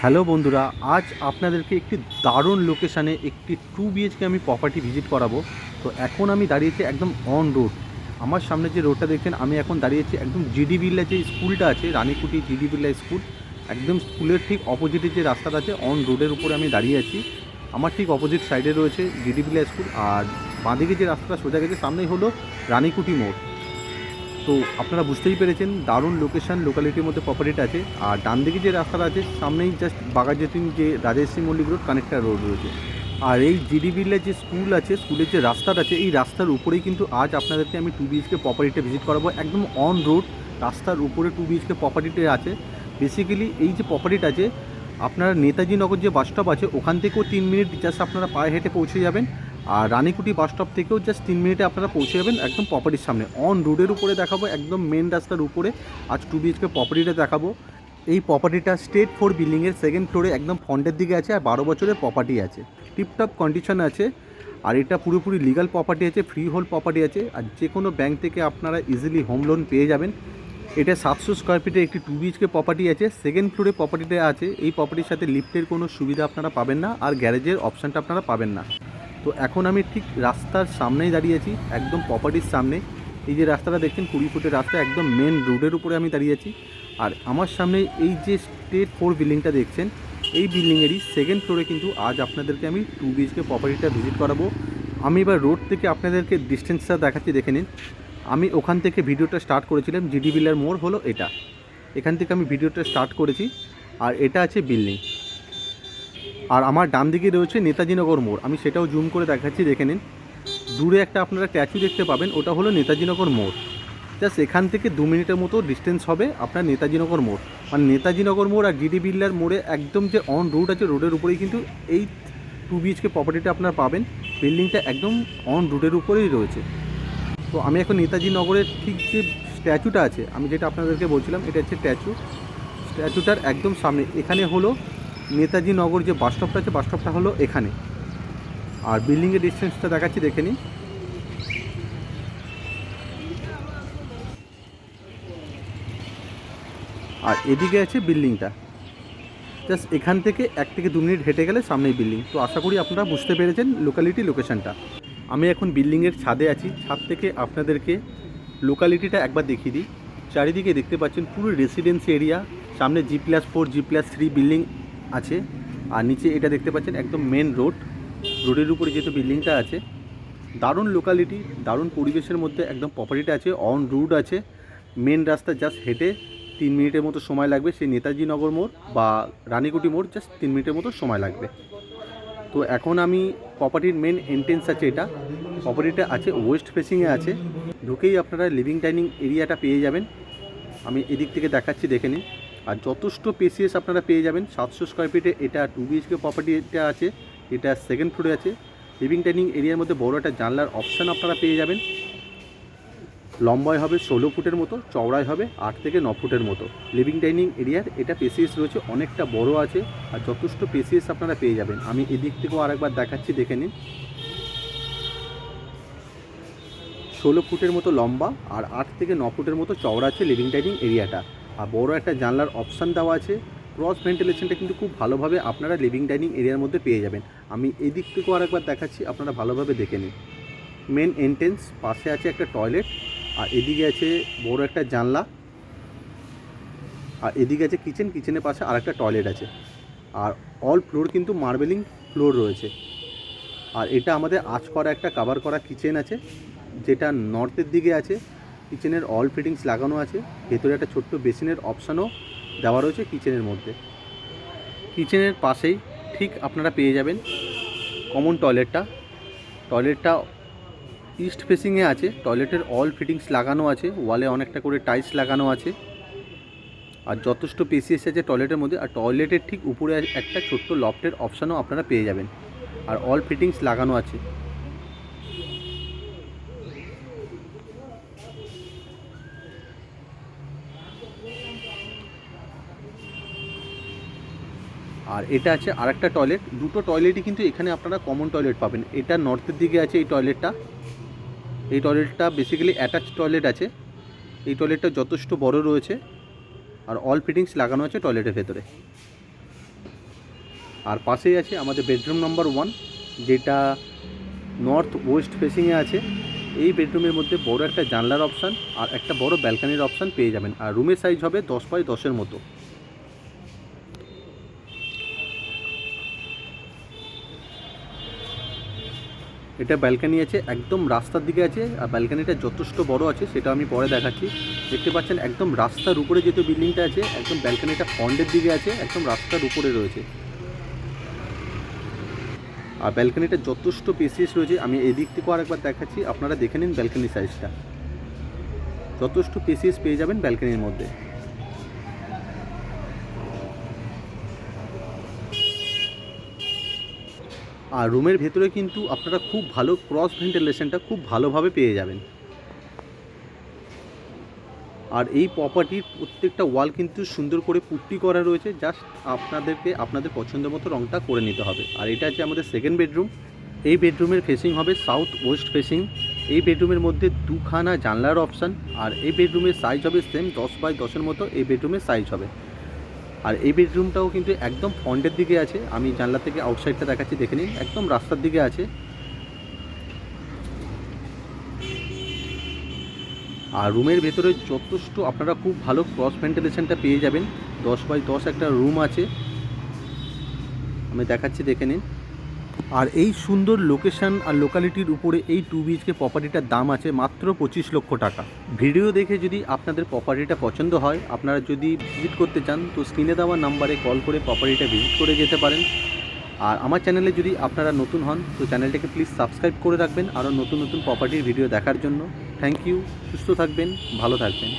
Hello বন্ধুরা, আজ আপনাদেরকে একটি দারুণ লোকেশানে একটি 2 BHK আমি প্রপার্টি ভিজিট করাবো। তো এখন আমি দাঁড়িয়েছি একদম অন রোড। আমার সামনে যে রোডটা দেখছেন, আমি এখন দাঁড়িয়েছি একদম জিডি বিড়লা যে স্কুলটা আছে, রানীকুটি জিডি বিড়লা স্কুল, একদম স্কুলের ঠিক অপোজিটে যে রাস্তাটা আছে অন রোডের উপরে আমি দাঁড়িয়ে আছি। আমার ঠিক অপোজিট সাইডে রয়েছে জিডি বিড়লা স্কুল, আর বাঁদিকে যে রাস্তাটা সোজা গেছে সামনেই হলো রানীকুটি মোড়। তো আপনারা বুঝতেই পেরেছেন দারুণ লোকেশান, লোকালিটির মধ্যে প্রপার্টিটা আছে। আর ডান দিকে যে রাস্তাটা আছে সামনেই জাস্ট বাঘাযতীন যে Rajshree Mallick road connector road রয়েছে। আর এই জিডি বিড়লার যে স্কুল আছে, স্কুলের যে রাস্তাটা আছে, এই রাস্তার উপরেই কিন্তু আজ আপনাদেরকে আমি 2 BHK প্রপার্টিটা ভিজিট করাবো। একদম অন রোড রাস্তার উপরে 2 BHK প্রপার্টিটা আছে। বেসিক্যালি এই যে প্রপার্টিটা আছে, আপনারা নেতাজি নগর যে বাস স্টপ আছে ওখান থেকেও 3 মিনিট জাস্ট আপনারা পায়ে হেঁটে পৌঁছে যাবেন। আর রানীকুটি বাস স্টপ থেকেও জাস্ট 3 মিনিটে আপনারা পৌঁছে যাবেন একদম প্রপার্টির সামনে। অন রোডের উপরে দেখাবো, একদম মেন রাস্তার উপরে আজ 2 BHK প্রপার্টিটা দেখাবো। এই প্রপার্টিটা স্টেট 4 বিল্ডিংয়ের সেকেন্ড ফ্লোরে একদম ফ্রন্টের দিকে আছে, আর 12 বছরের প্রপার্টি আছে, টিপটপ কন্ডিশন আছে। আর এটা পুরোপুরি লিগাল প্রপার্টি আছে, ফ্রি হোল্ড প্রপার্টি আছে, আর যে কোনো ব্যাংক থেকে আপনারা ইজিলি হোম লোন পেয়ে যাবেন। এটা 700 স্কোয়ার ফিটের একটি 2 BHK প্রপার্টি আছে, সেকেন্ড ফ্লোরে প্রপার্টিটা আছে। এই প্রপার্টির সাথে লিফটের কোনো সুবিধা আপনারা পাবেন না, আর গ্যারেজের অপশানটা আপনারা পাবেন না। তো এখন আমি ঠিক রাস্তার সামনেই দাঁড়িয়েছি, একদম প্রপার্টির সামনে। এই যে রাস্তাটা দেখছেন 20 ফুটের রাস্তা, একদম মেন রোডের উপরে আমি দাঁড়িয়ে আছি। আর আমার সামনে এই যে স্টেট 4 বিল্ডিংটা দেখছেন, এই বিল্ডিংয়েরই সেকেন্ড ফ্লোরে কিন্তু আজ আপনাদেরকে আমি 2 BHK প্রপার্টিটা ভিজিট করাবো। আমি এবার রোড থেকে আপনাদেরকে ডিস্টেন্সটা দেখাচ্ছি, দেখে নিন। আমি ওখান থেকে ভিডিওটা স্টার্ট করেছিলাম, জিডি বিল্লার মোড় হলো এটা, এখান থেকে আমি ভিডিওটা স্টার্ট করেছি। আর এটা আছে বিল্ডিং, আর আমার ডান দিকে রয়েছে নেতাজি নগর মোড়, আমি সেটাও জুম করে দেখাচ্ছি, দেখে নিন। দূরে একটা আপনারা স্ট্যাচু দেখতে পাবেন, ওটা হলো নেতাজি নগর মোড়। জাস্ট এখান থেকে 2 মিনিটের মতো ডিস্টেন্স হবে আপনার নেতাজি নগর মোড়। মানে নেতাজি নগর মোড় আর জিডি বিল্লার মোড়ে একদম যে অন রোড আছে, রোডের উপরেই কিন্তু এই 2 BHK প্রপার্টিটা আপনারা পাবেন। বিল্ডিংটা একদম অন রোডের উপরেই রয়েছে। তো আমি এখন নেতাজি নগরের ঠিক যে স্ট্যাচুটা আছে, আমি যেটা আপনাদেরকে বলছিলাম, এটা হচ্ছে স্ট্যাচুটার একদম সামনে। এখানে হলো নেতাজি নগর যে বাস স্টপটা আছে, বাস স্টপটা হলো এখানে। আর বিল্ডিংয়ের ডিস্টেন্সটা দেখাচ্ছি, দেখে নিন। আর এদিকে আছে বিল্ডিংটা, জাস্ট এখান থেকে 1 থেকে 2 মিনিট হেঁটে গেলে সামনেই বিল্ডিং। তো আশা করি আপনারা বুঝতে পেরেছেন লোকেশনটা। আমি এখন বিল্ডিংয়ের ছাদে আছি, ছাদ থেকে আপনাদেরকে লোকালিটিটা একবার দেখিয়ে দিই। চারিদিকে দেখতে পাচ্ছেন পুরো রেসিডেন্সি এরিয়া, সামনে G+4 G+3 বিল্ডিং আছে। আর নিচে এটা দেখতে পাচ্ছেন একদম মেন রোডের উপরে যেহেতু বিল্ডিংটা আছে। দারুণ লোকালিটি, দারুণ পরিবেশের মধ্যে একদম প্রপার্টিটা আছে, অন রোড আছে, মেন রাস্তা। জাস্ট হেঁটে 3 মিনিটের মতো সময় লাগবে, সেই নেতাজি নগর মোড় বা রানীকুটি মোড়, জাস্ট 3 মিনিটের মতো সময় লাগবে। তো এখন আমি প্রপার্টির মেন এন্ট্রেন্স আছে, এটা প্রপার্টিটা আছে ওয়েস্ট ফেসিংয়ে আছে। ঢুকেই আপনারা লিভিং ডাইনিং এরিয়াটা পেয়ে যাবেন, আমি এদিক থেকে দেখাচ্ছি, দেখে নিন। আর যথেষ্ট পেসিএস আপনারা পেয়ে যাবেন। 700 স্কোয়ার ফিটে এটা 2 BHK প্রপার্টি এটা আছে, এটা সেকেন্ড ফ্লোরে আছে। লিভিং ডাইনিং এরিয়ার মধ্যে বড় একটা জানলার অপশান আপনারা পেয়ে যাবেন। লম্বায় হবে 16 ফুটের মতো, চওড়ায় হবে 8 থেকে 9 ফুটের মতো। লিভিং ডাইনিং এরিয়ার এটা পেসিএস রয়েছে, অনেকটা বড় আছে, আর যথেষ্ট পেসিএস আপনারা পেয়ে যাবেন। আমি এদিক থেকেও আরেকবার দেখাচ্ছি, দেখে নিন। 16 ফুটের মতো লম্বা আর 8 থেকে 9 ফুটের মতো চওড়া আছে লিভিং ডাইনিং এরিয়াটা। আর বড় একটা জানলার অপশান দেওয়া আছে। ক্রস ভেন্টিলেশনটা কিন্তু খুব ভালোভাবে আপনারা লিভিং ডাইনিং এরিয়ার মধ্যে পেয়ে যাবেন। আমি এই দিক থেকেও আরেকবার দেখাচ্ছি, আপনারা ভালোভাবে দেখে নিন। মেন এন্ট্রেন্স, পাশে আছে একটা টয়লেট, আর এদিকে আছে বড় একটা জানলা, আর এদিকে আছে কিচেনের পাশে আরেকটা টয়লেট আছে। আর অল ফ্লোর কিন্তু মার্বেলিং ফ্লোর রয়েছে। আর এটা আমাদের আঁচ করা একটা কাভার করা কিচেন আছে, যেটা নর্থের দিকে আছে। কিচেনের অল ফিটিংস লাগানো আছে, ভেতরে একটা ছোট্ট বেসিনের অপশানও দেওয়া রয়েছে কিচেনের মধ্যে। কিচেনের পাশেই ঠিক আপনারা পেয়ে যাবেন কমন টয়লেটটা ইস্ট ফেসিংয়ে আছে। টয়লেটের অল ফিটিংস লাগানো আছে, ওয়ালে অনেকটা করে টাইলস লাগানো আছে, আর যথেষ্ট পেসিএস আছে টয়লেটের মধ্যে। আর টয়লেটের ঠিক উপরে একটা ছোট্ট লফটের অপশানও আপনারা পেয়ে যাবেন, আর অল ফিটিংস লাগানো আছে। আর এটা আছে আরেকটা টয়লেট, দুটো টয়লেটই কিন্তু এখানে আপনারা কমন টয়লেট পাবেন। এটা নর্থের দিকে আছে এই টয়লেটটা বেসিক্যালি অ্যাটাচ টয়লেট আছে। এই টয়লেটটা যথেষ্ট বড় রয়েছে, আর অল ফিটিংস লাগানো আছে টয়লেটের ভেতরে। আর পাশেই আছে আমাদের বেডরুম নাম্বার 1, যেটা নর্থ ওয়েস্ট ফেসিংয়ে আছে। এই বেডরুমের মধ্যে বড় একটা জানলার অপশান আর একটা বড় ব্যালকানির অপশান পেয়ে যাবেন। আর রুমের সাইজ হবে 10x10 মতো। এটা ব্যালকানি আছে, একদম রাস্তার দিকে আছে। আর ব্যালকানিটা যথেষ্ট বড় আছে, সেটা আমি পরে দেখাচ্ছি। দেখতে পাচ্ছেন একদম রাস্তার উপরে যেহেতু বিল্ডিংটা আছে, একদম ব্যালকানিটা ফ্রন্টের দিকে আছে, একদম রাস্তার উপরে রয়েছে। আর ব্যালকানিটা যথেষ্ট স্পেসিয়াস রয়েছে। আমি এদিক থেকেও আরেকবার দেখাচ্ছি, আপনারা দেখে নিন ব্যালকানি সাইজটা। যথেষ্ট স্পেসিয়াস পেয়ে যাবেন ব্যালকানির মধ্যে। আর রুমের ভেতরে কিন্তু আপনারা খুব ভালো ক্রস ভেন্টিলেশনটা খুব ভালোভাবে পেয়ে যাবেন। আর এই প্রপার্টির প্রত্যেকটা ওয়াল কিন্তু সুন্দর করে পুট্টি করা রয়েছে, জাস্ট আপনাদেরকে আপনাদের পছন্দ মতো রঙটা করে নিতে হবে। আর এটা আছে আমাদের সেকেন্ড বেডরুম। এই বেডরুমের ফেসিং হবে সাউথ ওয়েস্ট ফেসিং। এই বেডরুমের মধ্যে 2খানা জানলার অপশান। আর এই বেডরুমের সাইজ হবে সেম 10x10 মতো এই বেডরুমের সাইজ হবে। আর এই বেডরুমটাও কিন্তু একদম ফ্রন্টের দিকে আছে। আমি জানলা থেকে আউটসাইডটা দেখাচ্ছি, দেখে নিন, একদম রাস্তার দিকে আছে। আর রুমের ভেতরে যথেষ্ট আপনারা খুব ভালো ক্রস ভেন্টিলেশনটা পেয়ে যাবেন। 10x10 একটা রুম আছে, আমি দেখাচ্ছি, দেখে নিন। আর এই সুন্দর লোকেশন আর লোকালিটির উপরে এই 2 BHK প্রপার্টিটার দাম আছে মাত্র 25 লক্ষ টাকা। ভিডিও দেখে যদি আপনাদের প্রপার্টিটা পছন্দ হয়, আপনারা যদি ভিজিট করতে চান, তো স্ক্রিনে দেওয়া নাম্বারে কল করে প্রপার্টিটা ভিজিট করে যেতে পারেন। আর আমার চ্যানেলে যদি আপনারা নতুন হন, তো চ্যানেলটাকে প্লিজ সাবস্ক্রাইব করে রাখবেন আরও নতুন নতুন প্রপার্টির ভিডিও দেখার জন্য। Thank you. সুস্থ থাকবেন, ভালো থাকবেন।